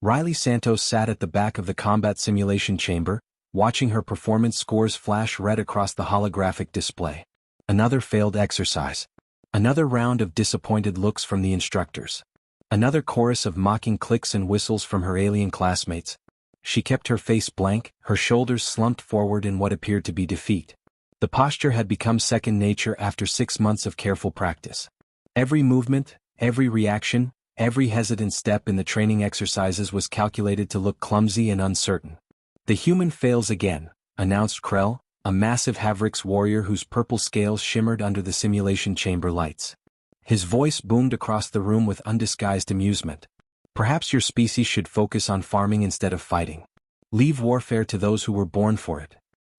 Riley Santos sat at the back of the combat simulation chamber, watching her performance scores flash red across the holographic display. Another failed exercise. Another round of disappointed looks from the instructors. Another chorus of mocking clicks and whistles from her alien classmates. She kept her face blank, her shoulders slumped forward in what appeared to be defeat. The posture had become second nature after 6 months of careful practice. Every movement, every reaction, every hesitant step in the training exercises was calculated to look clumsy and uncertain. "The human fails again," announced Krell, a massive Havrix warrior whose purple scales shimmered under the simulation chamber lights. His voice boomed across the room with undisguised amusement. "Perhaps your species should focus on farming instead of fighting. Leave warfare to those who were born for it."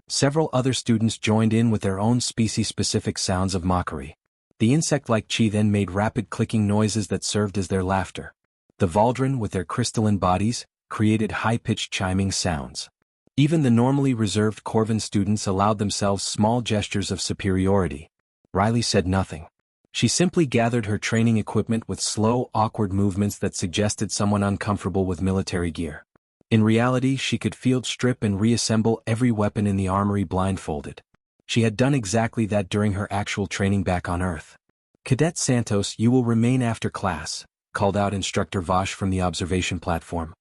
Several other students joined in with their own species-specific sounds of mockery. The insect-like chi then made rapid clicking noises that served as their laughter. The Valdren, with their crystalline bodies, created high-pitched chiming sounds. Even the normally reserved Corvin students allowed themselves small gestures of superiority. Riley said nothing. She simply gathered her training equipment with slow, awkward movements that suggested someone uncomfortable with military gear. In reality, she could field strip and reassemble every weapon in the armory blindfolded. She had done exactly that during her actual training back on Earth. "Cadet Santos, you will remain after class," called out Instructor Vosh from the observation platform.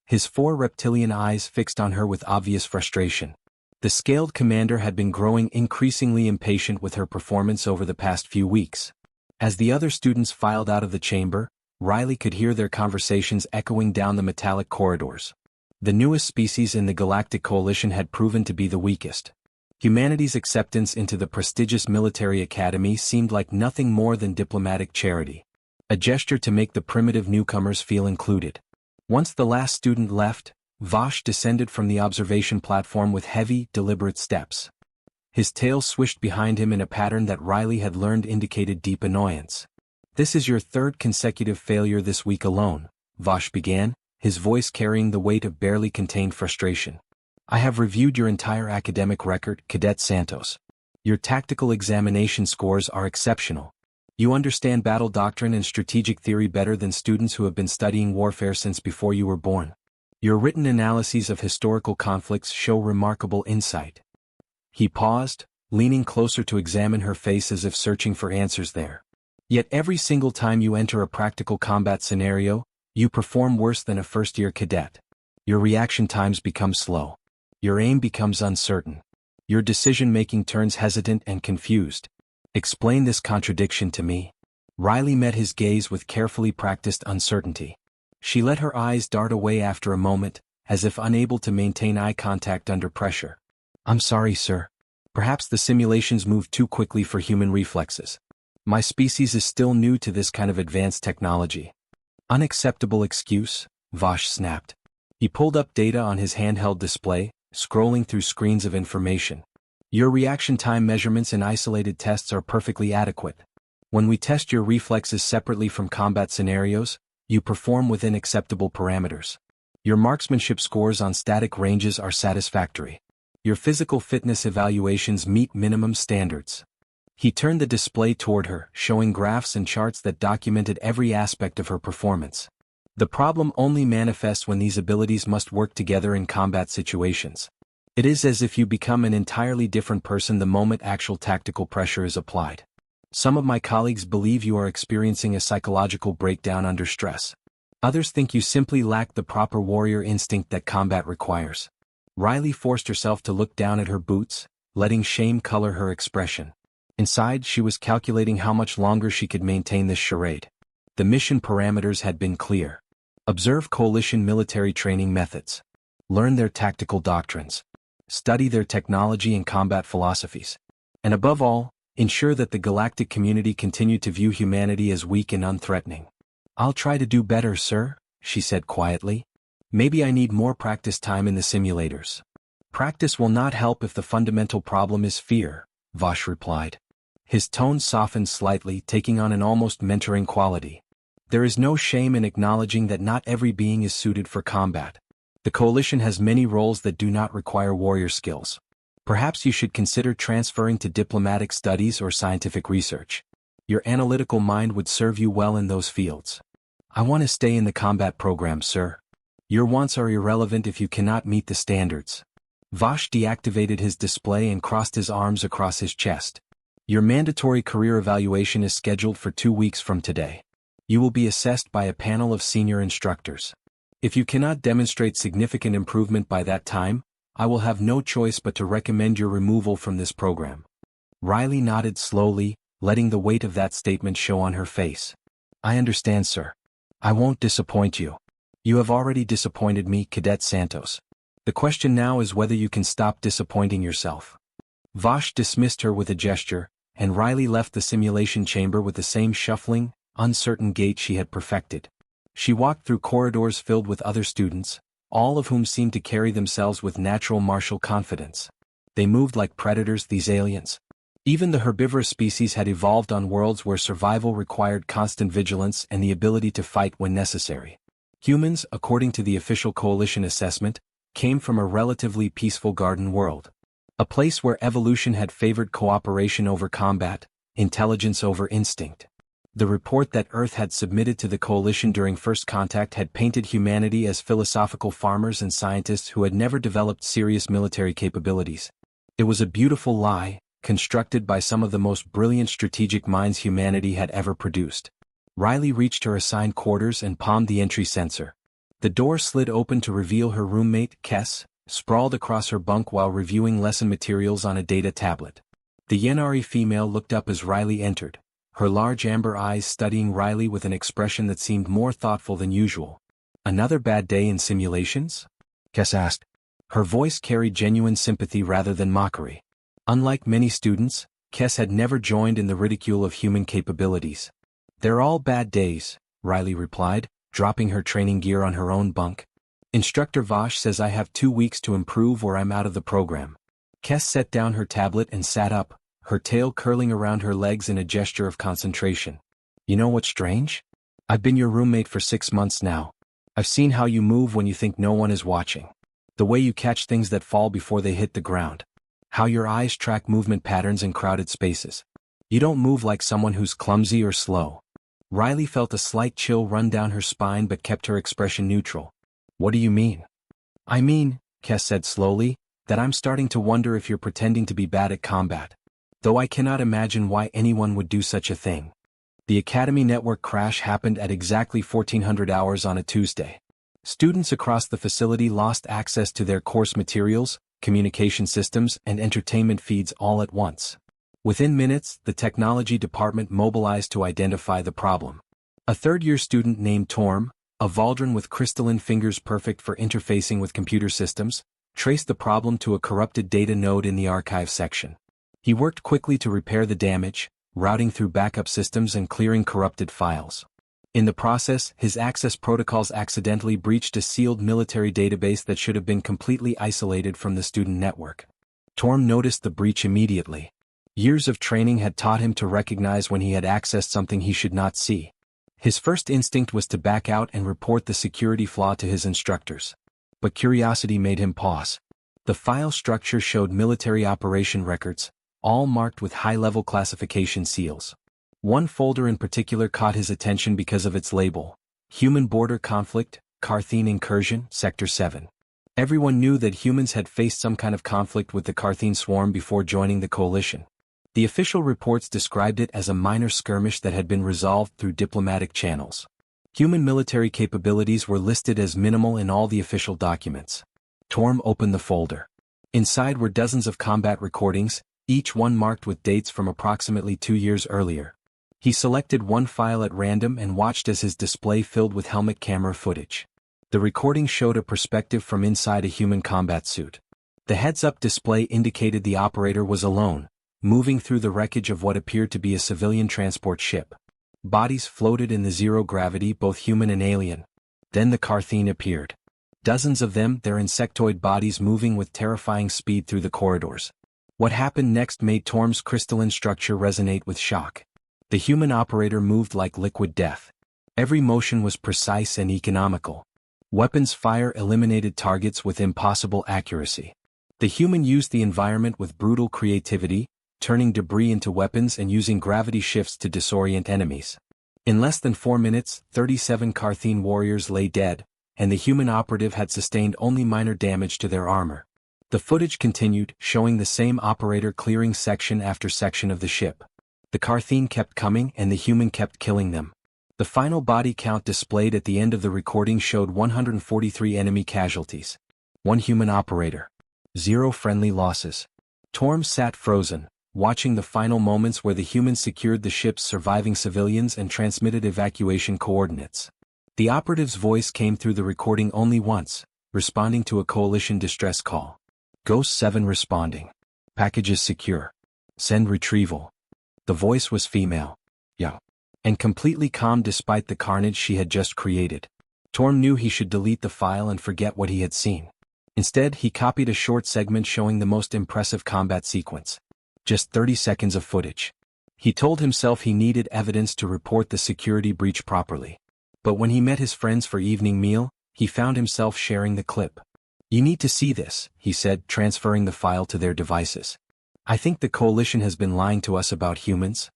His 4 reptilian eyes fixed on her with obvious frustration. The scaled commander had been growing increasingly impatient with her performance over the past few weeks. As the other students filed out of the chamber, Riley could hear their conversations echoing down the metallic corridors. The newest species in the Galactic Coalition had proven to be the weakest. Humanity's acceptance into the prestigious military academy seemed like nothing more than diplomatic charity. A gesture to make the primitive newcomers feel included. Once the last student left, Vosh descended from the observation platform with heavy, deliberate steps. His tail swished behind him in a pattern that Riley had learned indicated deep annoyance. "This is your 3rd consecutive failure this week alone," Vosh began, his voice carrying the weight of barely contained frustration. "I have reviewed your entire academic record, Cadet Santos. Your tactical examination scores are exceptional. You understand battle doctrine and strategic theory better than students who have been studying warfare since before you were born. Your written analyses of historical conflicts show remarkable insight." He paused, leaning closer to examine her face as if searching for answers there. "Yet every single time you enter a practical combat scenario, you perform worse than a first-year cadet. Your reaction times become slow. Your aim becomes uncertain. Your decision-making turns hesitant and confused. Explain this contradiction to me." Riley met his gaze with carefully practiced uncertainty. She let her eyes dart away after a moment, as if unable to maintain eye contact under pressure. "I'm sorry, sir. Perhaps the simulations moved too quickly for human reflexes. My species is still new to this kind of advanced technology." "Unacceptable excuse," Vosh snapped. He pulled up data on his handheld display, scrolling through screens of information. "Your reaction time measurements in isolated tests are perfectly adequate. When we test your reflexes separately from combat scenarios, you perform within acceptable parameters. Your marksmanship scores on static ranges are satisfactory. Your physical fitness evaluations meet minimum standards." He turned the display toward her, showing graphs and charts that documented every aspect of her performance. "The problem only manifests when these abilities must work together in combat situations. It is as if you become an entirely different person the moment actual tactical pressure is applied. Some of my colleagues believe you are experiencing a psychological breakdown under stress. Others think you simply lack the proper warrior instinct that combat requires." Riley forced herself to look down at her boots, letting shame color her expression. Inside, she was calculating how much longer she could maintain this charade. The mission parameters had been clear. Observe Coalition military training methods. Learn their tactical doctrines. Study their technology and combat philosophies. And above all, ensure that the galactic community continued to view humanity as weak and unthreatening. "I'll try to do better, sir," she said quietly. "Maybe I need more practice time in the simulators." "Practice will not help if the fundamental problem is fear," Vosh replied. His tone softened slightly, taking on an almost mentoring quality. "There is no shame in acknowledging that not every being is suited for combat. The Coalition has many roles that do not require warrior skills. Perhaps you should consider transferring to diplomatic studies or scientific research. Your analytical mind would serve you well in those fields." "I want to stay in the combat program, sir." Your wants are irrelevant if you cannot meet the standards. Vosh deactivated his display and crossed his arms across his chest. Your mandatory career evaluation is scheduled for 2 weeks from today. You will be assessed by a panel of senior instructors. If you cannot demonstrate significant improvement by that time, I will have no choice but to recommend your removal from this program. Riley nodded slowly, letting the weight of that statement show on her face. I understand, sir. I won't disappoint you. You have already disappointed me, Cadet Santos. The question now is whether you can stop disappointing yourself. Vosh dismissed her with a gesture, and Riley left the simulation chamber with the same shuffling, uncertain gait she had perfected. She walked through corridors filled with other students, all of whom seemed to carry themselves with natural martial confidence. They moved like predators, these aliens. Even the herbivorous species had evolved on worlds where survival required constant vigilance and the ability to fight when necessary. Humans, according to the official coalition assessment, came from a relatively peaceful garden world. A place where evolution had favored cooperation over combat, intelligence over instinct. The report that Earth had submitted to the coalition during first contact had painted humanity as philosophical farmers and scientists who had never developed serious military capabilities. It was a beautiful lie, constructed by some of the most brilliant strategic minds humanity had ever produced. Riley reached her assigned quarters and palmed the entry sensor. The door slid open to reveal her roommate, Kess, sprawled across her bunk while reviewing lesson materials on a data tablet. The Yenari female looked up as Riley entered, her large amber eyes studying Riley with an expression that seemed more thoughtful than usual. Another bad day in simulations? Kess asked. Her voice carried genuine sympathy rather than mockery. Unlike many students, Kess had never joined in the ridicule of human capabilities. They're all bad days, Riley replied, dropping her training gear on her own bunk. Instructor Vosh says I have 2 weeks to improve or I'm out of the program. Kess set down her tablet and sat up, her tail curling around her legs in a gesture of concentration. You know what's strange? I've been your roommate for 6 months now. I've seen how you move when you think no one is watching. The way you catch things that fall before they hit the ground. How your eyes track movement patterns in crowded spaces. You don't move like someone who's clumsy or slow. Riley felt a slight chill run down her spine but kept her expression neutral. What do you mean? I mean, Kess said slowly, that I'm starting to wonder if you're pretending to be bad at combat. Though I cannot imagine why anyone would do such a thing. The Academy network crash happened at exactly 1400 hours on a Tuesday. Students across the facility lost access to their course materials, communication systems, and entertainment feeds all at once. Within minutes, the technology department mobilized to identify the problem. A third-year student named Torm, a Valdran with crystalline fingers perfect for interfacing with computer systems, traced the problem to a corrupted data node in the archive section. He worked quickly to repair the damage, routing through backup systems and clearing corrupted files. In the process, his access protocols accidentally breached a sealed military database that should have been completely isolated from the student network. Torm noticed the breach immediately. Years of training had taught him to recognize when he had accessed something he should not see. His first instinct was to back out and report the security flaw to his instructors. But curiosity made him pause. The file structure showed military operation records, all marked with high-level classification seals. One folder in particular caught his attention because of its label: Human Border Conflict, Kartheen Incursion, Sector 7. Everyone knew that humans had faced some kind of conflict with the Kartheen swarm before joining the coalition. The official reports described it as a minor skirmish that had been resolved through diplomatic channels. Human military capabilities were listed as minimal in all the official documents. Torm opened the folder. Inside were dozens of combat recordings, each one marked with dates from approximately 2 years earlier. He selected one file at random and watched as his display filled with helmet camera footage. The recording showed a perspective from inside a human combat suit. The heads-up display indicated the operator was alone, moving through the wreckage of what appeared to be a civilian transport ship. Bodies floated in the zero gravity, both human and alien. Then the Kartheen appeared. Dozens of them, their insectoid bodies moving with terrifying speed through the corridors. What happened next made Torm's crystalline structure resonate with shock. The human operator moved like liquid death. Every motion was precise and economical. Weapons fire eliminated targets with impossible accuracy. The human used the environment with brutal creativity, turning debris into weapons and using gravity shifts to disorient enemies. In less than 4 minutes, 37 Kartheen warriors lay dead, and the human operative had sustained only minor damage to their armor. The footage continued, showing the same operator clearing section after section of the ship. The Kartheen kept coming and the human kept killing them. The final body count displayed at the end of the recording showed 143 enemy casualties. 1 human operator. 0 friendly losses. Torm sat frozen, watching the final moments where the humans secured the ship's surviving civilians and transmitted evacuation coordinates. The operative's voice came through the recording only once, responding to a coalition distress call. Ghost 7 responding. Packages secure. Send retrieval. The voice was female. Young. And completely calm despite the carnage she had just created. Torm knew he should delete the file and forget what he had seen. Instead, he copied a short segment showing the most impressive combat sequence. Just 30 seconds of footage. He told himself he needed evidence to report the security breach properly. But when he met his friends for evening meal, he found himself sharing the clip. "You need to see this," he said, transferring the file to their devices. "I think the coalition has been lying to us about humans."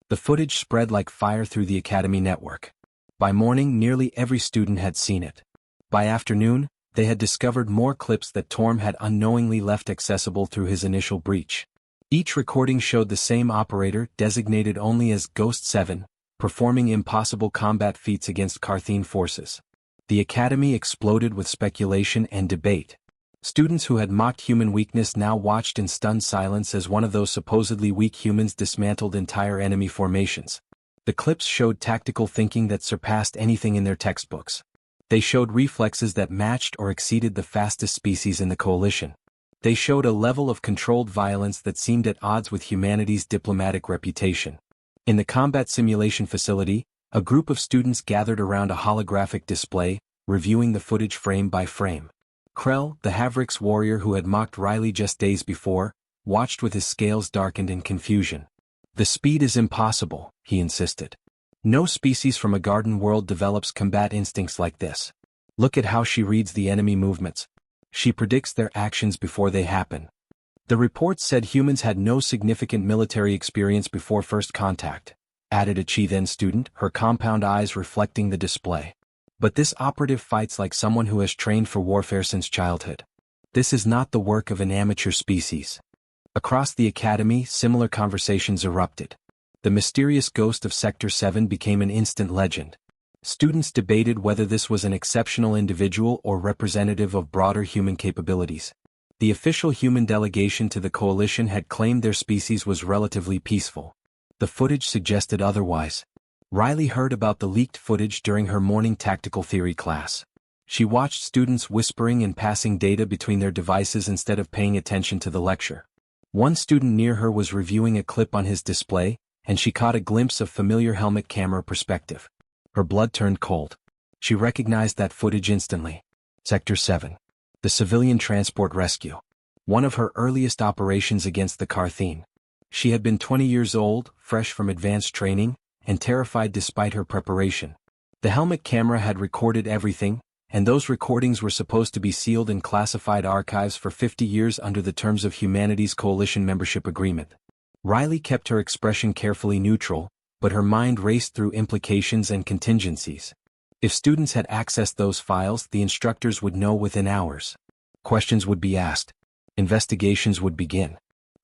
The footage spread like fire through the Academy network. By morning, nearly every student had seen it. By afternoon, they had discovered more clips that Torm had unknowingly left accessible through his initial breach. Each recording showed the same operator, designated only as Ghost 7, performing impossible combat feats against Kartheen forces. The Academy exploded with speculation and debate. Students who had mocked human weakness now watched in stunned silence as one of those supposedly weak humans dismantled entire enemy formations. The clips showed tactical thinking that surpassed anything in their textbooks. They showed reflexes that matched or exceeded the fastest species in the coalition. They showed a level of controlled violence that seemed at odds with humanity's diplomatic reputation. In the combat simulation facility, a group of students gathered around a holographic display, reviewing the footage frame by frame. Krell, the Havrick's warrior who had mocked Riley just days before, watched with his scales darkened in confusion. "The speed is impossible," he insisted. "No species from a garden world develops combat instincts like this. Look at how she reads the enemy movements. She predicts their actions before they happen." The report said humans had no significant military experience before first contact, added a Chi-Then student, her compound eyes reflecting the display. "But this operative fights like someone who has trained for warfare since childhood. This is not the work of an amateur species." Across the Academy, similar conversations erupted. The mysterious ghost of Sector 7 became an instant legend. Students debated whether this was an exceptional individual or representative of broader human capabilities. The official human delegation to the coalition had claimed their species was relatively peaceful. The footage suggested otherwise. Riley heard about the leaked footage during her morning tactical theory class. She watched students whispering and passing data between their devices instead of paying attention to the lecture. One student near her was reviewing a clip on his display, and she caught a glimpse of familiar helmet camera perspective. Her blood turned cold. She recognized that footage instantly. Sector 7. The civilian transport rescue. One of her earliest operations against the Kartheen. She had been 20 years old, fresh from advanced training, and terrified despite her preparation. The helmet camera had recorded everything, and those recordings were supposed to be sealed in classified archives for 50 years under the terms of humanity's coalition membership agreement. Riley kept her expression carefully neutral, but her mind raced through implications and contingencies. If students had accessed those files, the instructors would know within hours. Questions would be asked. Investigations would begin.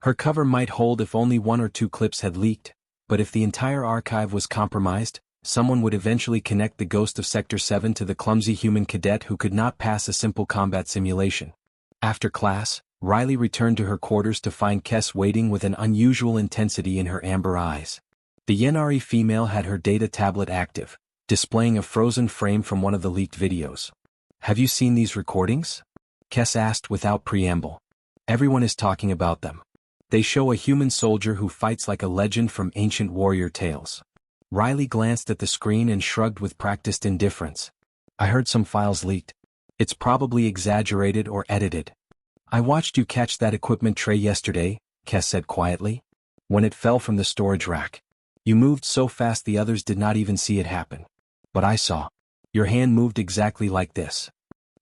Her cover might hold if only 1 or 2 clips had leaked, but if the entire archive was compromised, someone would eventually connect the ghost of Sector 7 to the clumsy human cadet who could not pass a simple combat simulation. After class, Riley returned to her quarters to find Kess waiting with an unusual intensity in her amber eyes. The Yenari female had her data tablet active, displaying a frozen frame from one of the leaked videos. "Have you seen these recordings?" Kess asked without preamble. "Everyone is talking about them. They show a human soldier who fights like a legend from ancient warrior tales." Riley glanced at the screen and shrugged with practiced indifference. "I heard some files leaked. It's probably exaggerated or edited." "I watched you catch that equipment tray yesterday," Kess said quietly, "when it fell from the storage rack. You moved so fast the others did not even see it happen. But I saw. Your hand moved exactly like this."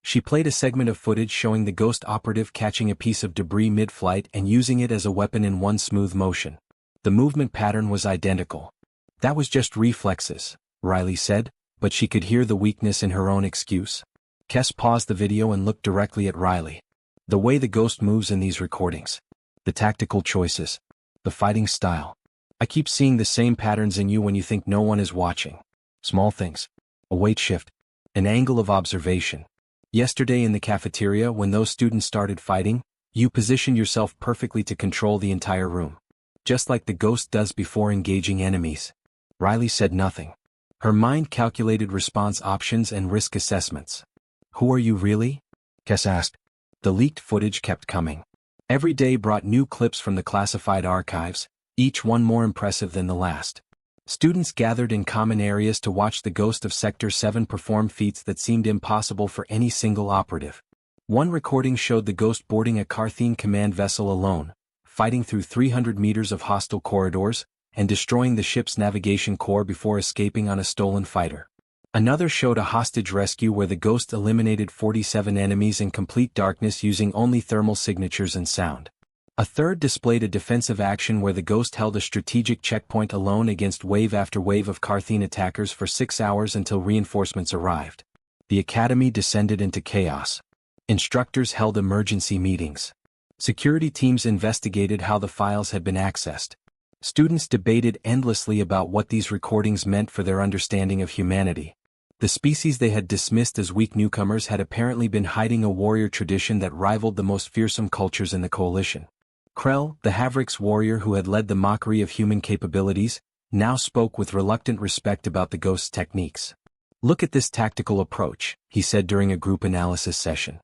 She played a segment of footage showing the ghost operative catching a piece of debris mid-flight and using it as a weapon in one smooth motion. The movement pattern was identical. "That was just reflexes," Riley said, but she could hear the weakness in her own excuse. Kess paused the video and looked directly at Riley. The way the ghost moves in these recordings. The tactical choices. The fighting style. I keep seeing the same patterns in you when you think no one is watching. Small things. A weight shift. An angle of observation. Yesterday in the cafeteria when those students started fighting, you positioned yourself perfectly to control the entire room. Just like the ghost does before engaging enemies. Riley said nothing. Her mind calculated response options and risk assessments. Who are you really? Kess asked. The leaked footage kept coming. Every day brought new clips from the classified archives, each one more impressive than the last. Students gathered in common areas to watch the ghost of Sector 7 perform feats that seemed impossible for any single operative. One recording showed the ghost boarding a Kartheen command vessel alone, fighting through 300 meters of hostile corridors, and destroying the ship's navigation core before escaping on a stolen fighter. Another showed a hostage rescue where the ghost eliminated 47 enemies in complete darkness using only thermal signatures and sound. A third displayed a defensive action where the ghost held a strategic checkpoint alone against wave after wave of Kartheen attackers for 6 hours until reinforcements arrived. The academy descended into chaos. Instructors held emergency meetings. Security teams investigated how the files had been accessed. Students debated endlessly about what these recordings meant for their understanding of humanity. The species they had dismissed as weak newcomers had apparently been hiding a warrior tradition that rivaled the most fearsome cultures in the coalition. Krell, the Havrick's warrior who had led the mockery of human capabilities, now spoke with reluctant respect about the ghost's techniques. Look at this tactical approach, he said during a group analysis session.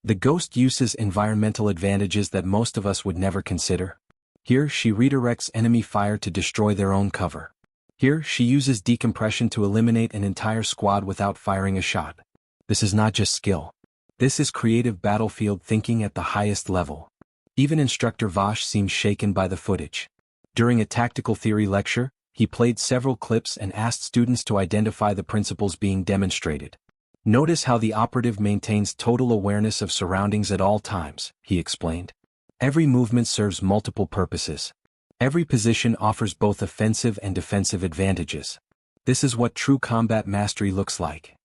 The ghost uses environmental advantages that most of us would never consider. Here she redirects enemy fire to destroy their own cover. Here she uses decompression to eliminate an entire squad without firing a shot. This is not just skill. This is creative battlefield thinking at the highest level. Even Instructor Vosh seemed shaken by the footage. During a tactical theory lecture, he played several clips and asked students to identify the principles being demonstrated. Notice how the operative maintains total awareness of surroundings at all times, he explained. Every movement serves multiple purposes. Every position offers both offensive and defensive advantages. This is what true combat mastery looks like.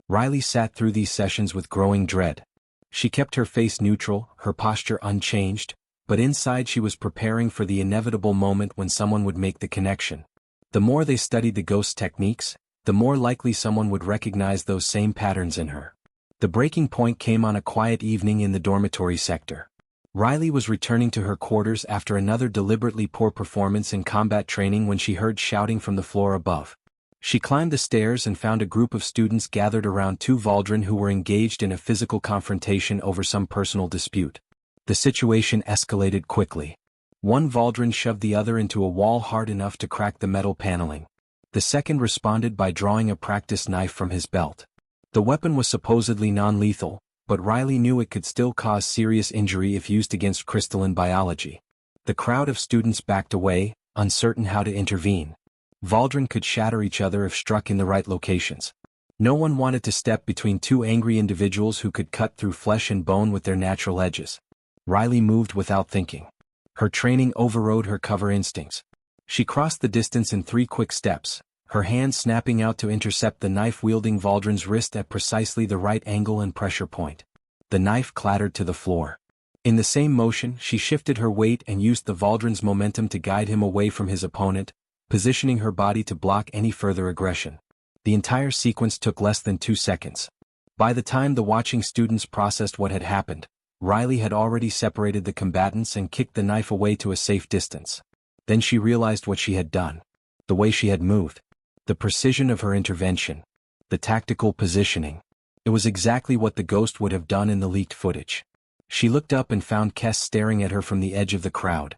Riley sat through these sessions with growing dread. She kept her face neutral, her posture unchanged, but inside she was preparing for the inevitable moment when someone would make the connection. The more they studied the ghost's techniques, the more likely someone would recognize those same patterns in her. The breaking point came on a quiet evening in the dormitory sector. Riley was returning to her quarters after another deliberately poor performance in combat training when she heard shouting from the floor above. She climbed the stairs and found a group of students gathered around two Valdren who were engaged in a physical confrontation over some personal dispute. The situation escalated quickly. One Valdren shoved the other into a wall hard enough to crack the metal paneling. The second responded by drawing a practice knife from his belt. The weapon was supposedly non-lethal, but Riley knew it could still cause serious injury if used against crystalline biology. The crowd of students backed away, uncertain how to intervene. Valdren could shatter each other if struck in the right locations. No one wanted to step between two angry individuals who could cut through flesh and bone with their natural edges. Riley moved without thinking. Her training overrode her cover instincts. She crossed the distance in 3 quick steps, her hand snapping out to intercept the knife-wielding Valdren's wrist at precisely the right angle and pressure point. The knife clattered to the floor. In the same motion, she shifted her weight and used the Valdren's momentum to guide him away from his opponent, positioning her body to block any further aggression. The entire sequence took less than 2 seconds. By the time the watching students processed what had happened, Riley had already separated the combatants and kicked the knife away to a safe distance. Then she realized what she had done. The way she had moved. The precision of her intervention. The tactical positioning. It was exactly what the ghost would have done in the leaked footage. She looked up and found Kess staring at her from the edge of the crowd.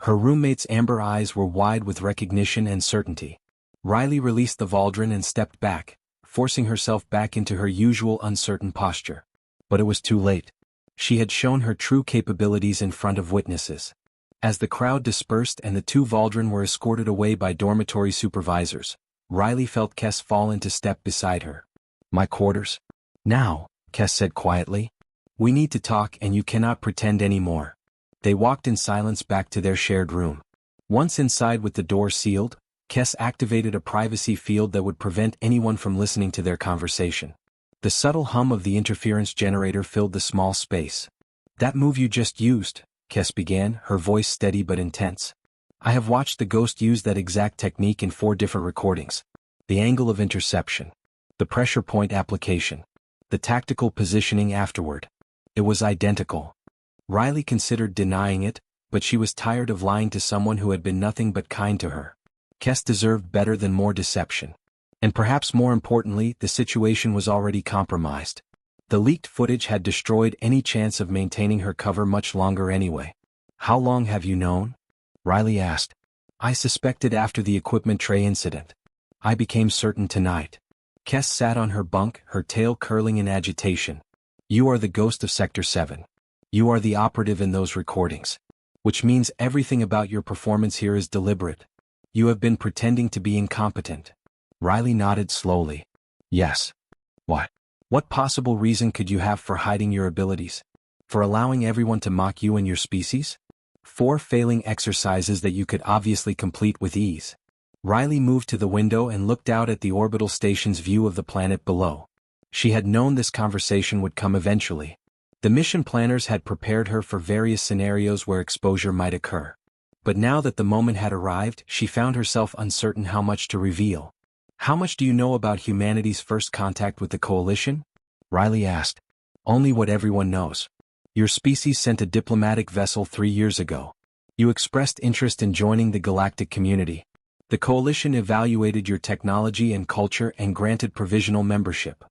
Her roommate's amber eyes were wide with recognition and certainty. Riley released the Valdren and stepped back, forcing herself back into her usual uncertain posture. But it was too late. She had shown her true capabilities in front of witnesses. As the crowd dispersed and the two Valdren were escorted away by dormitory supervisors, Riley felt Kess fall into step beside her. "My quarters?" "Now," Kess said quietly. "We need to talk and you cannot pretend anymore." They walked in silence back to their shared room. Once inside with the door sealed, Kess activated a privacy field that would prevent anyone from listening to their conversation. The subtle hum of the interference generator filled the small space. "That move you just used," Kess began, her voice steady but intense. "I have watched the Ghost use that exact technique in 4 different recordings. The angle of interception. The pressure point application. The tactical positioning afterward. It was identical." Riley considered denying it, but she was tired of lying to someone who had been nothing but kind to her. Kess deserved better than more deception. And perhaps more importantly, the situation was already compromised. The leaked footage had destroyed any chance of maintaining her cover much longer anyway. "How long have you known?" Riley asked. "I suspected after the equipment tray incident. I became certain tonight." Kess sat on her bunk, her tail curling in agitation. "You are the Ghost of Sector 7. You are the operative in those recordings. Which means everything about your performance here is deliberate. You have been pretending to be incompetent." Riley nodded slowly. "Yes." "What? What possible reason could you have for hiding your abilities? For allowing everyone to mock you and your species? 4 failing exercises that you could obviously complete with ease." Riley moved to the window and looked out at the orbital station's view of the planet below. She had known this conversation would come eventually. The mission planners had prepared her for various scenarios where exposure might occur. But now that the moment had arrived, she found herself uncertain how much to reveal. "How much do you know about humanity's first contact with the Coalition?" Riley asked. "Only what everyone knows. Your species sent a diplomatic vessel 3 years ago. You expressed interest in joining the galactic community. The Coalition evaluated your technology and culture and granted provisional membership."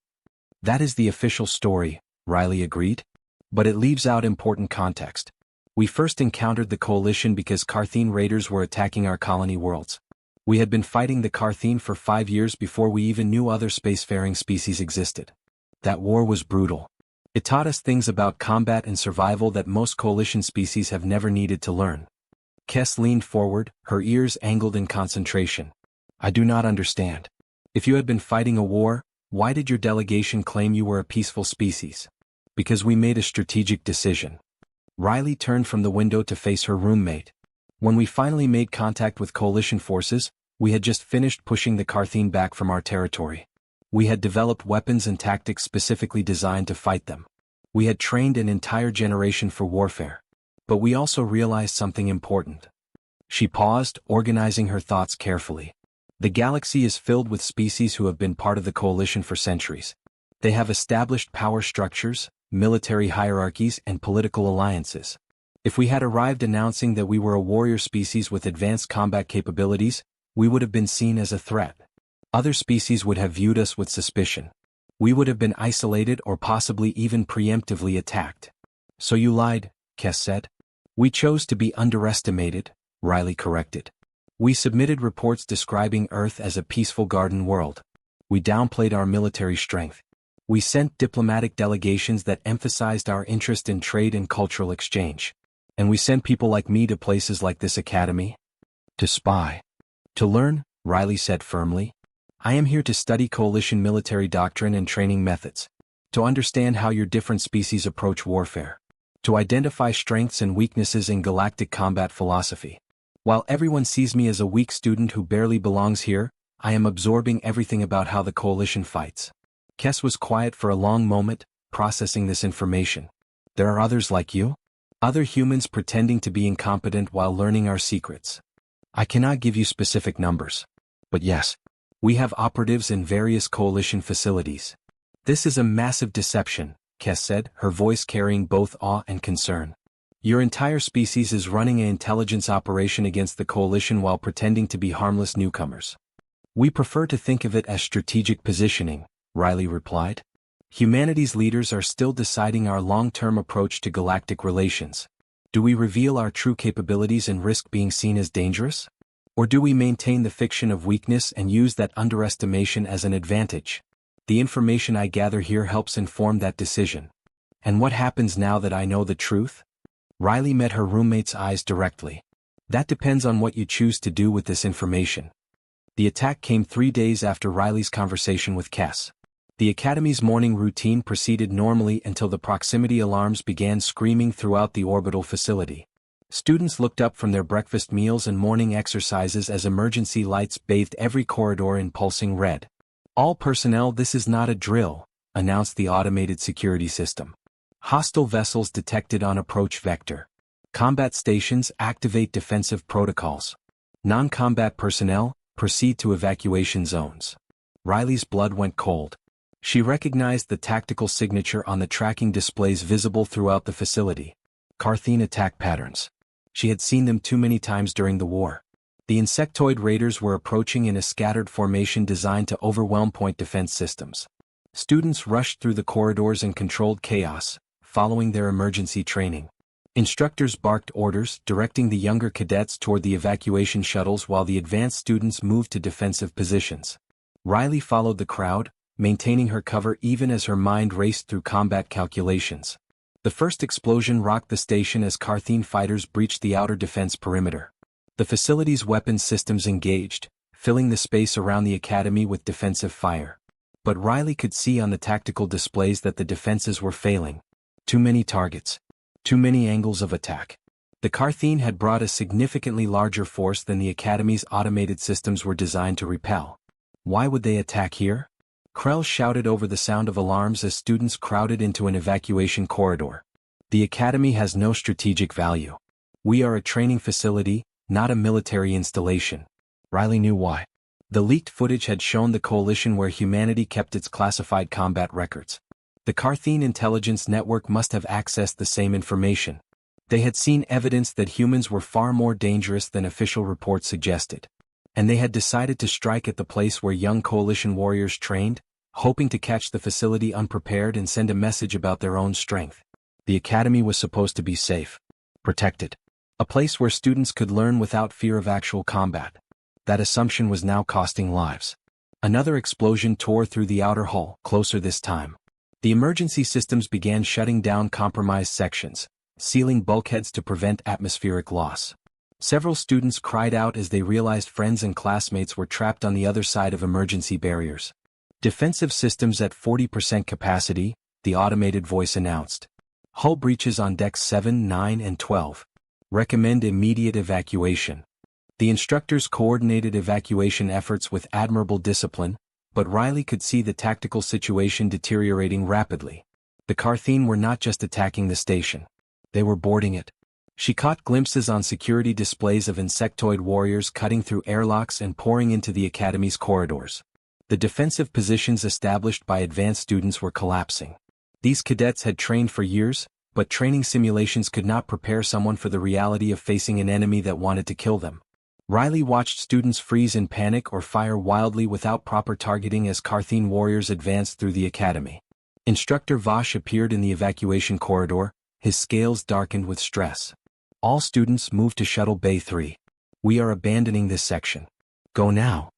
"That is the official story," Riley agreed. "But it leaves out important context. We first encountered the Coalition because Kartheen raiders were attacking our colony worlds. We had been fighting the Kartheen for 5 years before we even knew other spacefaring species existed. That war was brutal. It taught us things about combat and survival that most Coalition species have never needed to learn." Kess leaned forward, her ears angled in concentration. "I do not understand. If you had been fighting a war, why did your delegation claim you were a peaceful species?" "Because we made a strategic decision." Riley turned from the window to face her roommate. "When we finally made contact with Coalition forces, we had just finished pushing the Kartheen back from our territory. We had developed weapons and tactics specifically designed to fight them. We had trained an entire generation for warfare. But we also realized something important." She paused, organizing her thoughts carefully. "The galaxy is filled with species who have been part of the Coalition for centuries. They have established power structures, military hierarchies, and political alliances. If we had arrived announcing that we were a warrior species with advanced combat capabilities, we would have been seen as a threat. Other species would have viewed us with suspicion. We would have been isolated or possibly even preemptively attacked." "So you lied," Kess said. "We chose to be underestimated," Riley corrected. "We submitted reports describing Earth as a peaceful garden world. We downplayed our military strength. We sent diplomatic delegations that emphasized our interest in trade and cultural exchange. And we sent people like me to places like this academy? To spy. To learn," Riley said firmly. "I am here to study Coalition military doctrine and training methods. To understand how your different species approach warfare. To identify strengths and weaknesses in galactic combat philosophy. While everyone sees me as a weak student who barely belongs here, I am absorbing everything about how the Coalition fights." Kess was quiet for a long moment, processing this information. "There are others like you? Other humans pretending to be incompetent while learning our secrets?" "I cannot give you specific numbers. But yes, we have operatives in various Coalition facilities." "This is a massive deception," Kess said, her voice carrying both awe and concern. "Your entire species is running an intelligence operation against the Coalition while pretending to be harmless newcomers." "We prefer to think of it as strategic positioning," Riley replied. "Humanity's leaders are still deciding our long-term approach to galactic relations. Do we reveal our true capabilities and risk being seen as dangerous? Or do we maintain the fiction of weakness and use that underestimation as an advantage? The information I gather here helps inform that decision. And what happens now that I know the truth?" Riley met her roommate's eyes directly. "That depends on what you choose to do with this information." The attack came 3 days after Riley's conversation with Kess. The Academy's morning routine proceeded normally until the proximity alarms began screaming throughout the orbital facility. Students looked up from their breakfast meals and morning exercises as emergency lights bathed every corridor in pulsing red. "All personnel, this is not a drill," announced the automated security system. Hostile vessels detected on approach vector. Combat stations activate defensive protocols. Non-combat personnel proceed to evacuation zones. Riley's blood went cold. She recognized the tactical signature on the tracking displays visible throughout the facility. Kartheen attack patterns. She had seen them too many times during the war. The insectoid raiders were approaching in a scattered formation designed to overwhelm point defense systems. Students rushed through the corridors and controlled chaos, following their emergency training. Instructors barked orders, directing the younger cadets toward the evacuation shuttles while the advanced students moved to defensive positions. Riley followed the crowd, maintaining her cover even as her mind raced through combat calculations. The first explosion rocked the station as Kartheen fighters breached the outer defense perimeter. The facility's weapons systems engaged, filling the space around the academy with defensive fire. But Riley could see on the tactical displays that the defenses were failing. Too many targets. Too many angles of attack. The Kartheen had brought a significantly larger force than the Academy's automated systems were designed to repel. Why would they attack here? Krell shouted over the sound of alarms as students crowded into an evacuation corridor. The Academy has no strategic value. We are a training facility, not a military installation. Riley knew why. The leaked footage had shown the coalition where humanity kept its classified combat records. The Kartheen intelligence network must have accessed the same information. They had seen evidence that humans were far more dangerous than official reports suggested. And they had decided to strike at the place where young coalition warriors trained, hoping to catch the facility unprepared and send a message about their own strength. The academy was supposed to be safe, protected. A place where students could learn without fear of actual combat. That assumption was now costing lives. Another explosion tore through the outer hull, closer this time. The emergency systems began shutting down compromised sections, sealing bulkheads to prevent atmospheric loss. Several students cried out as they realized friends and classmates were trapped on the other side of emergency barriers. Defensive systems at 40% capacity, the automated voice announced. Hull breaches on decks 7, 9, and 12. Recommend immediate evacuation. The instructors coordinated evacuation efforts with admirable discipline, but Riley could see the tactical situation deteriorating rapidly. The Kartheen were not just attacking the station. They were boarding it. She caught glimpses on security displays of insectoid warriors cutting through airlocks and pouring into the academy's corridors. The defensive positions established by advanced students were collapsing. These cadets had trained for years, but training simulations could not prepare someone for the reality of facing an enemy that wanted to kill them. Riley watched students freeze in panic or fire wildly without proper targeting as Kartheen warriors advanced through the academy. Instructor Vosh appeared in the evacuation corridor, his scales darkened with stress. All students move to Shuttle Bay 3. We are abandoning this section. Go now.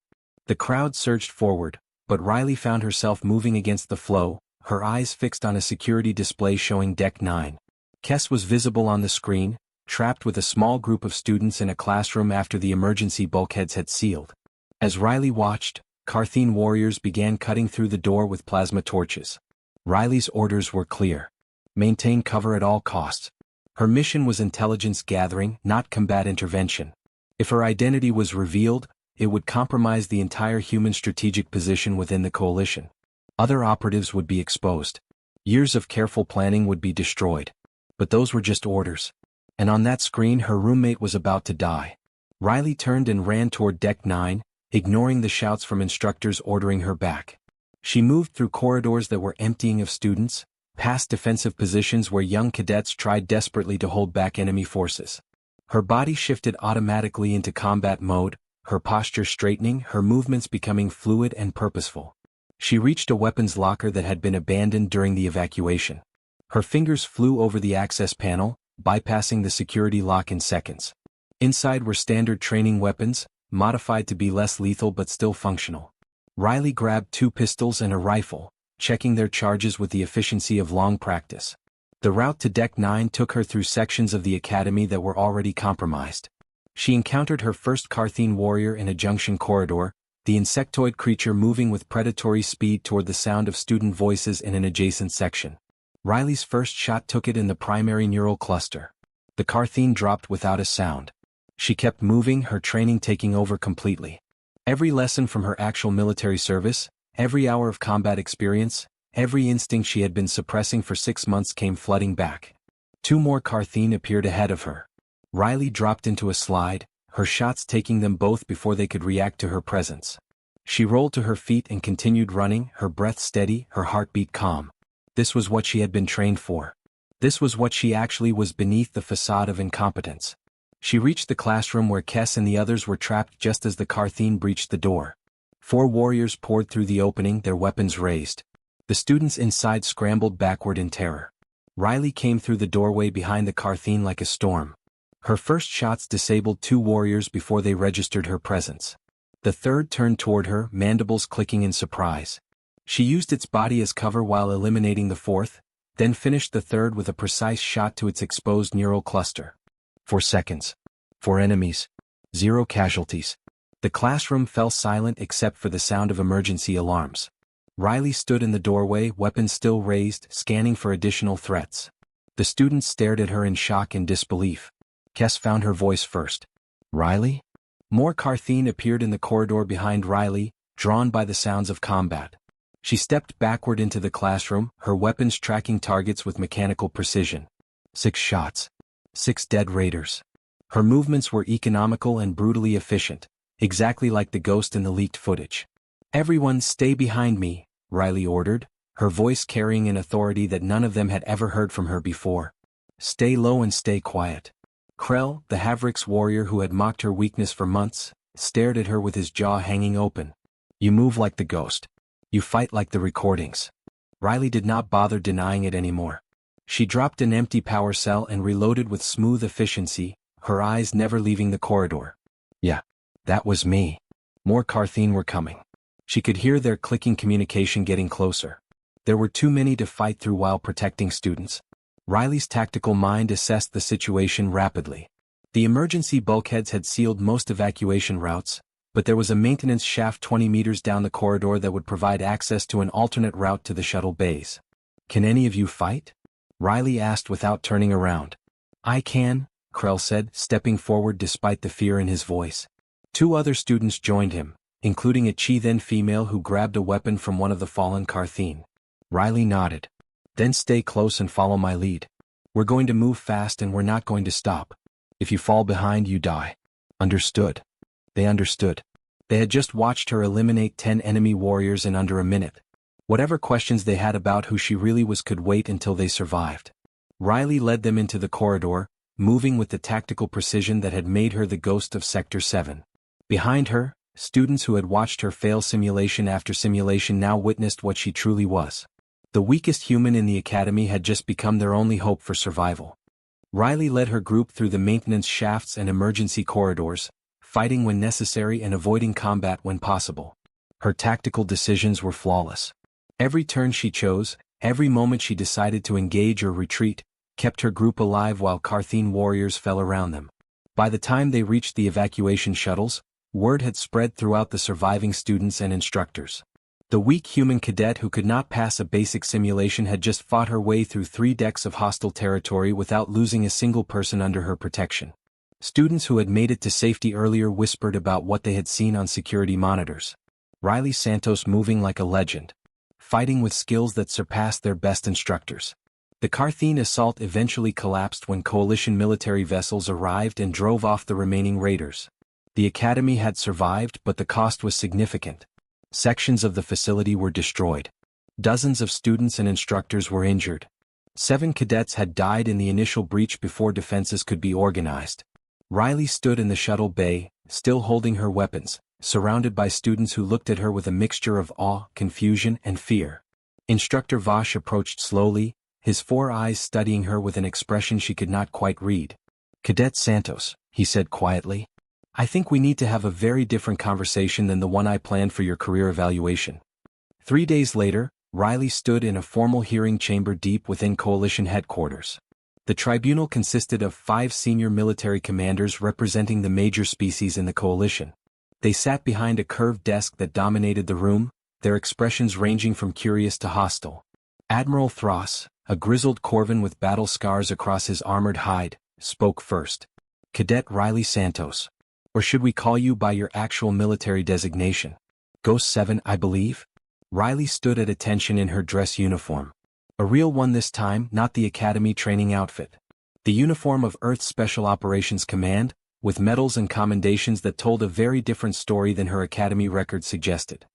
The crowd surged forward, but Riley found herself moving against the flow, her eyes fixed on a security display showing Deck 9. Kess was visible on the screen, trapped with a small group of students in a classroom after the emergency bulkheads had sealed. As Riley watched, Kartheen warriors began cutting through the door with plasma torches. Riley's orders were clear. Maintain cover at all costs. Her mission was intelligence gathering, not combat intervention. If her identity was revealed, it would compromise the entire human strategic position within the coalition. Other operatives would be exposed. Years of careful planning would be destroyed. But those were just orders. And on that screen her roommate was about to die. Riley turned and ran toward Deck 9, ignoring the shouts from instructors ordering her back. She moved through corridors that were emptying of students, past defensive positions where young cadets tried desperately to hold back enemy forces. Her body shifted automatically into combat mode, her posture straightening, her movements becoming fluid and purposeful. She reached a weapons locker that had been abandoned during the evacuation. Her fingers flew over the access panel, bypassing the security lock in seconds. Inside were standard training weapons, modified to be less lethal but still functional. Riley grabbed 2 pistols and a rifle, checking their charges with the efficiency of long practice. The route to Deck 9 took her through sections of the academy that were already compromised. She encountered her first Kartheen warrior in a junction corridor, the insectoid creature moving with predatory speed toward the sound of student voices in an adjacent section. Riley's first shot took it in the primary neural cluster. The Kartheen dropped without a sound. She kept moving, her training taking over completely. Every lesson from her actual military service, every hour of combat experience, Every instinct she had been suppressing for 6 months came flooding back. 2 more Kartheen appeared ahead of her. Riley dropped into a slide, her shots taking them both before they could react to her presence. She rolled to her feet and continued running, her breath steady, her heartbeat calm. This was what she had been trained for. This was what she actually was beneath the facade of incompetence. She reached the classroom where Kess and the others were trapped just as the Kartheen breached the door. 4 warriors poured through the opening, their weapons raised. The students inside scrambled backward in terror. Riley came through the doorway behind the Kartheen like a storm. Her first shots disabled 2 warriors before they registered her presence. The third turned toward her, mandibles clicking in surprise. She used its body as cover while eliminating the fourth, then finished the third with a precise shot to its exposed neural cluster. 4 seconds. 4 enemies. 0 casualties. The classroom fell silent except for the sound of emergency alarms. Riley stood in the doorway, weapons still raised, scanning for additional threats. The students stared at her in shock and disbelief. Kess found her voice first. Riley? More Kartheen appeared in the corridor behind Riley, drawn by the sounds of combat. She stepped backward into the classroom, her weapons tracking targets with mechanical precision. 6 shots. 6 dead raiders. Her movements were economical and brutally efficient, exactly like the ghost in the leaked footage. Everyone stay behind me, Riley ordered, her voice carrying an authority that none of them had ever heard from her before. Stay low and stay quiet. Krell, the Havrick's warrior who had mocked her weakness for months, stared at her with his jaw hanging open. You move like the ghost. You fight like the recordings. Riley did not bother denying it anymore. She dropped an empty power cell and reloaded with smooth efficiency, her eyes never leaving the corridor. Yeah, that was me. More Kartheen were coming. She could hear their clicking communication getting closer. There were too many to fight through while protecting students. Riley's tactical mind assessed the situation rapidly. The emergency bulkheads had sealed most evacuation routes, but there was a maintenance shaft 20 meters down the corridor that would provide access to an alternate route to the shuttle bays. Can any of you fight? Riley asked without turning around. I can, Krell said, stepping forward despite the fear in his voice. 2 other students joined him, including a Chi-then female who grabbed a weapon from one of the fallen Kartheen. Riley nodded. Then stay close and follow my lead. We're going to move fast and we're not going to stop. If you fall behind, you die. Understood? They understood. They had just watched her eliminate 10 enemy warriors in under a minute. Whatever questions they had about who she really was could wait until they survived. Riley led them into the corridor, moving with the tactical precision that had made her the ghost of Sector 7. Behind her, students who had watched her fail simulation after simulation now witnessed what she truly was. The weakest human in the academy had just become their only hope for survival. Riley led her group through the maintenance shafts and emergency corridors, fighting when necessary and avoiding combat when possible. Her tactical decisions were flawless. Every turn she chose, every moment she decided to engage or retreat, kept her group alive while Kartheen warriors fell around them. By the time they reached the evacuation shuttles, word had spread throughout the surviving students and instructors. The weak human cadet who could not pass a basic simulation had just fought her way through 3 decks of hostile territory without losing a single person under her protection. Students who had made it to safety earlier whispered about what they had seen on security monitors. Riley Santos moving like a legend, fighting with skills that surpassed their best instructors. The Kartheen assault eventually collapsed when coalition military vessels arrived and drove off the remaining raiders. The academy had survived, but the cost was significant. Sections of the facility were destroyed. Dozens of students and instructors were injured. 7 cadets had died in the initial breach before defenses could be organized. Riley stood in the shuttle bay, still holding her weapons, surrounded by students who looked at her with a mixture of awe, confusion, and fear. Instructor Vosh approached slowly, his 4 eyes studying her with an expression she could not quite read. Cadet Santos, he said quietly. I think we need to have a very different conversation than the one I planned for your career evaluation. 3 days later, Riley stood in a formal hearing chamber deep within Coalition headquarters. The tribunal consisted of 5 senior military commanders representing the major species in the Coalition. They sat behind a curved desk that dominated the room, their expressions ranging from curious to hostile. Admiral Thross, a grizzled Corvan with battle scars across his armored hide, spoke first. Cadet Riley Santos. Or should we call you by your actual military designation? Ghost 7, I believe? Riley stood at attention in her dress uniform. A real one this time, not the Academy training outfit. The uniform of Earth's Special Operations Command, with medals and commendations that told a very different story than her Academy record suggested.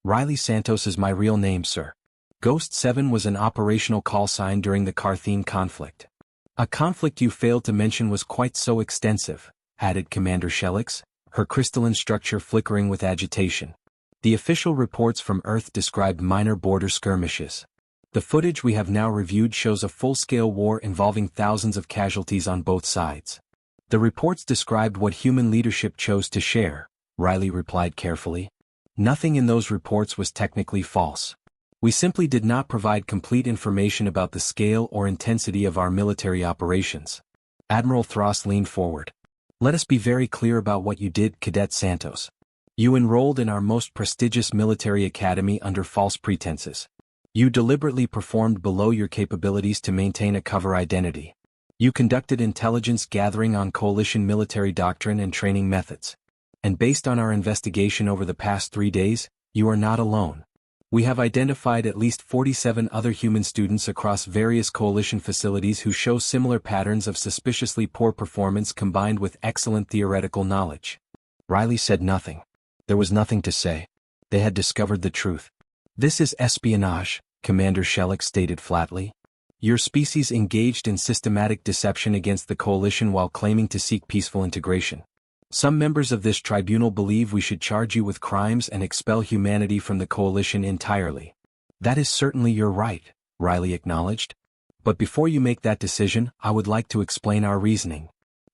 Riley Santos is my real name, sir. Ghost 7 was an operational call sign during the Kartheen conflict. A conflict you failed to mention was quite so extensive, added Commander Shellix, her crystalline structure flickering with agitation. The official reports from Earth described minor border skirmishes. The footage we have now reviewed shows a full-scale war involving thousands of casualties on both sides. The reports described what human leadership chose to share, Riley replied carefully. Nothing in those reports was technically false. We simply did not provide complete information about the scale or intensity of our military operations. Admiral Throst leaned forward. Let us be very clear about what you did, Cadet Santos. You enrolled in our most prestigious military academy under false pretenses. You deliberately performed below your capabilities to maintain a cover identity. You conducted intelligence gathering on coalition military doctrine and training methods. And based on our investigation over the past 3 days, you are not alone. We have identified at least 47 other human students across various coalition facilities who show similar patterns of suspiciously poor performance combined with excellent theoretical knowledge. Riley said nothing. There was nothing to say. They had discovered the truth. This is espionage, Commander Shellix stated flatly. Your species engaged in systematic deception against the coalition while claiming to seek peaceful integration. Some members of this tribunal believe we should charge you with crimes and expel humanity from the coalition entirely. That is certainly your right, Riley acknowledged. But before you make that decision, I would like to explain our reasoning.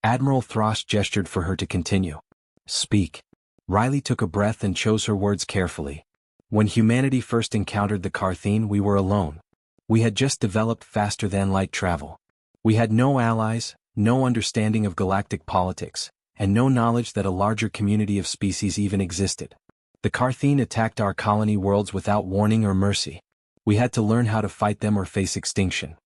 Admiral Throst gestured for her to continue. Speak. Riley took a breath and chose her words carefully. When humanity first encountered the Kartheen, we were alone. We had just developed faster-than-light travel. We had no allies, no understanding of galactic politics, and no knowledge that a larger community of species even existed. The Kartheen attacked our colony worlds without warning or mercy. We had to learn how to fight them or face extinction.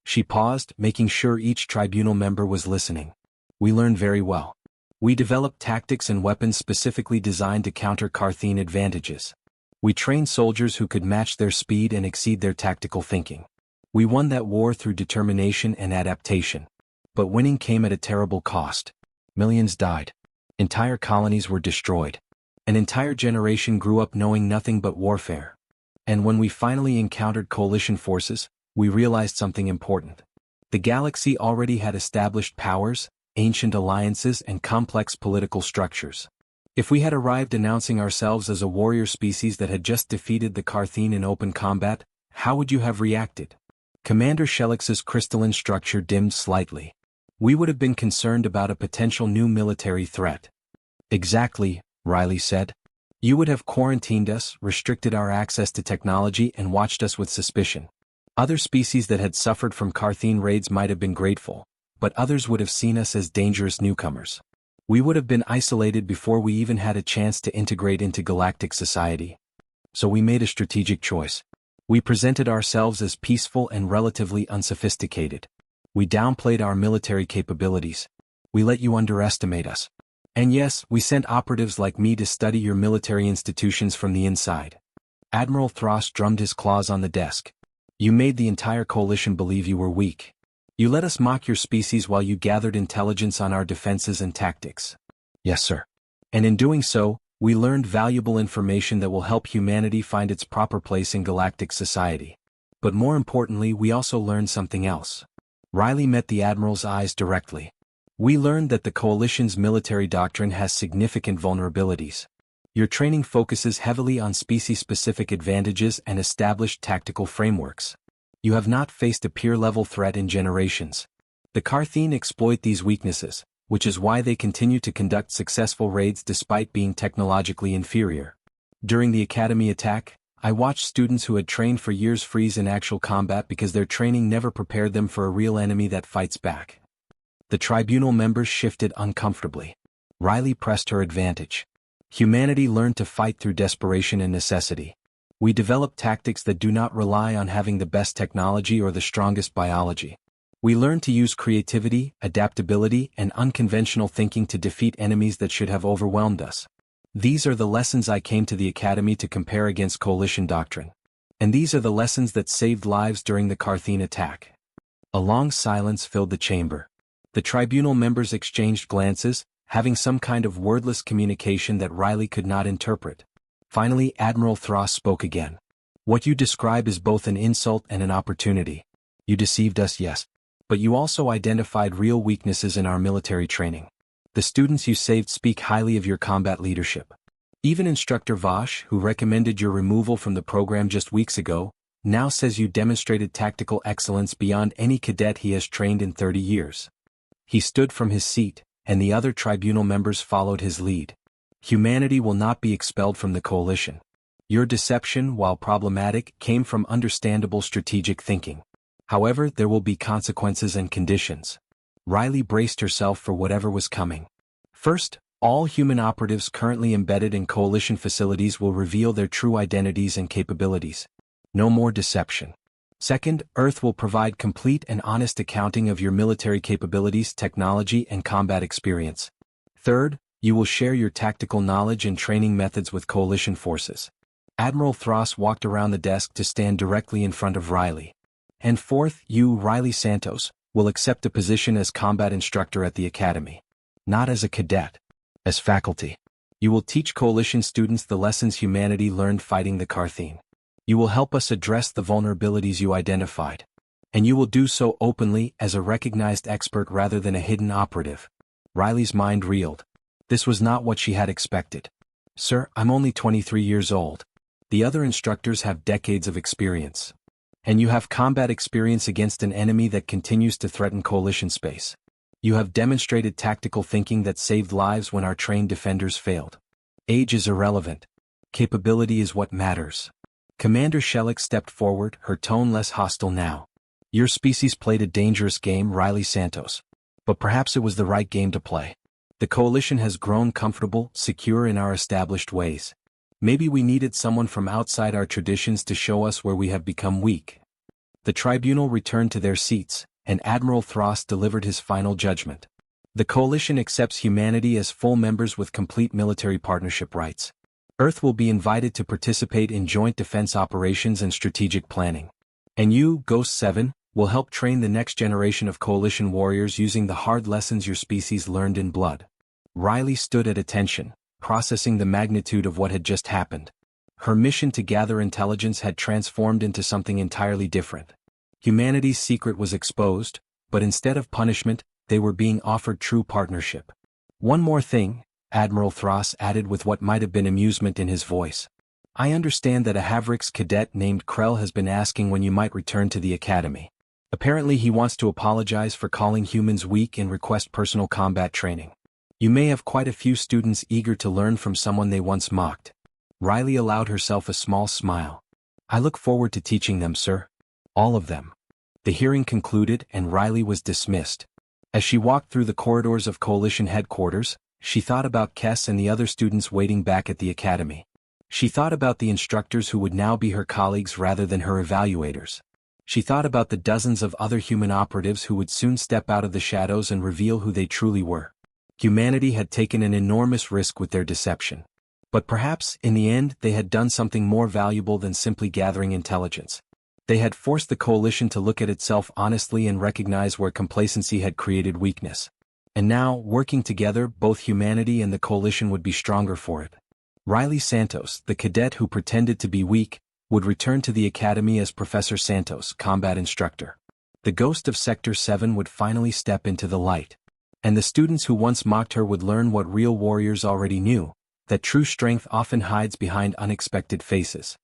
She paused, making sure each tribunal member was listening. We learned very well. We developed tactics and weapons specifically designed to counter Kartheen advantages. We trained soldiers who could match their speed and exceed their tactical thinking. We won that war through determination and adaptation. But winning came at a terrible cost. Millions died. Entire colonies were destroyed. An entire generation grew up knowing nothing but warfare. And when we finally encountered coalition forces, we realized something important. The galaxy already had established powers, ancient alliances, and complex political structures. If we had arrived announcing ourselves as a warrior species that had just defeated the Kartheen in open combat, how would you have reacted? Commander Shellix's crystalline structure dimmed slightly. We would have been concerned about a potential new military threat. Exactly, Riley said. You would have quarantined us, restricted our access to technology, and watched us with suspicion. Other species that had suffered from Kartheen raids might have been grateful, but others would have seen us as dangerous newcomers. We would have been isolated before we even had a chance to integrate into galactic society. So we made a strategic choice. We presented ourselves as peaceful and relatively unsophisticated. We downplayed our military capabilities. We let you underestimate us. And yes, we sent operatives like me to study your military institutions from the inside. Admiral Throst drummed his claws on the desk. You made the entire coalition believe you were weak. You let us mock your species while you gathered intelligence on our defenses and tactics. Yes, sir. And in doing so, we learned valuable information that will help humanity find its proper place in galactic society. But more importantly, we also learned something else. Riley met the Admiral's eyes directly. We learned that the Coalition's military doctrine has significant vulnerabilities. Your training focuses heavily on species-specific advantages and established tactical frameworks. You have not faced a peer-level threat in generations. The Kartheen exploit these weaknesses, which is why they continue to conduct successful raids despite being technologically inferior. During the Academy attack, I watched students who had trained for years freeze in actual combat because their training never prepared them for a real enemy that fights back. The tribunal members shifted uncomfortably. Riley pressed her advantage. Humanity learned to fight through desperation and necessity. We developed tactics that do not rely on having the best technology or the strongest biology. We learned to use creativity, adaptability, and unconventional thinking to defeat enemies that should have overwhelmed us. These are the lessons I came to the Academy to compare against coalition doctrine. And these are the lessons that saved lives during the Kartheen attack. A long silence filled the chamber. The tribunal members exchanged glances, having some kind of wordless communication that Riley could not interpret. Finally, Admiral Thross spoke again. What you describe is both an insult and an opportunity. You deceived us, yes. But you also identified real weaknesses in our military training. The students you saved speak highly of your combat leadership. Even Instructor Vosh, who recommended your removal from the program just weeks ago, now says you demonstrated tactical excellence beyond any cadet he has trained in 30 years. He stood from his seat, and the other tribunal members followed his lead. Humanity will not be expelled from the coalition. Your deception, while problematic, came from understandable strategic thinking. However, there will be consequences and conditions. Riley braced herself for whatever was coming. First, all human operatives currently embedded in coalition facilities will reveal their true identities and capabilities. No more deception. Second, Earth will provide complete and honest accounting of your military capabilities, technology, and combat experience. Third, you will share your tactical knowledge and training methods with coalition forces. Admiral Thross walked around the desk to stand directly in front of Riley. And fourth, you, Riley Santos, will accept a position as combat instructor at the Academy. Not as a cadet. As faculty. You will teach coalition students the lessons humanity learned fighting the Kartheen. You will help us address the vulnerabilities you identified. And you will do so openly as a recognized expert rather than a hidden operative. Riley's mind reeled. This was not what she had expected. Sir, I'm only 23 years old. The other instructors have decades of experience. And you have combat experience against an enemy that continues to threaten coalition space. You have demonstrated tactical thinking that saved lives when our trained defenders failed. Age is irrelevant. Capability is what matters. Commander Shellick stepped forward, her tone less hostile now. Your species played a dangerous game, Riley Santos. But perhaps it was the right game to play. The coalition has grown comfortable, secure in our established ways. Maybe we needed someone from outside our traditions to show us where we have become weak. The tribunal returned to their seats, and Admiral Thross delivered his final judgment. The coalition accepts humanity as full members with complete military partnership rights. Earth will be invited to participate in joint defense operations and strategic planning. And you, Ghost 7, will help train the next generation of coalition warriors using the hard lessons your species learned in blood. Riley stood at attention, processing the magnitude of what had just happened. Her mission to gather intelligence had transformed into something entirely different. Humanity's secret was exposed, but instead of punishment, they were being offered true partnership. One more thing, Admiral Thross added with what might have been amusement in his voice. I understand that a Havrix cadet named Krell has been asking when you might return to the Academy. Apparently he wants to apologize for calling humans weak and request personal combat training. You may have quite a few students eager to learn from someone they once mocked. Riley allowed herself a small smile. I look forward to teaching them, sir. All of them. The hearing concluded and Riley was dismissed. As she walked through the corridors of Coalition headquarters, she thought about Kess and the other students waiting back at the Academy. She thought about the instructors who would now be her colleagues rather than her evaluators. She thought about the dozens of other human operatives who would soon step out of the shadows and reveal who they truly were. Humanity had taken an enormous risk with their deception. But perhaps, in the end, they had done something more valuable than simply gathering intelligence. They had forced the coalition to look at itself honestly and recognize where complacency had created weakness. And now, working together, both humanity and the coalition would be stronger for it. Riley Santos, the cadet who pretended to be weak, would return to the Academy as Professor Santos, combat instructor. The ghost of Sector 7 would finally step into the light. And the students who once mocked her would learn what real warriors already knew, that true strength often hides behind unexpected faces.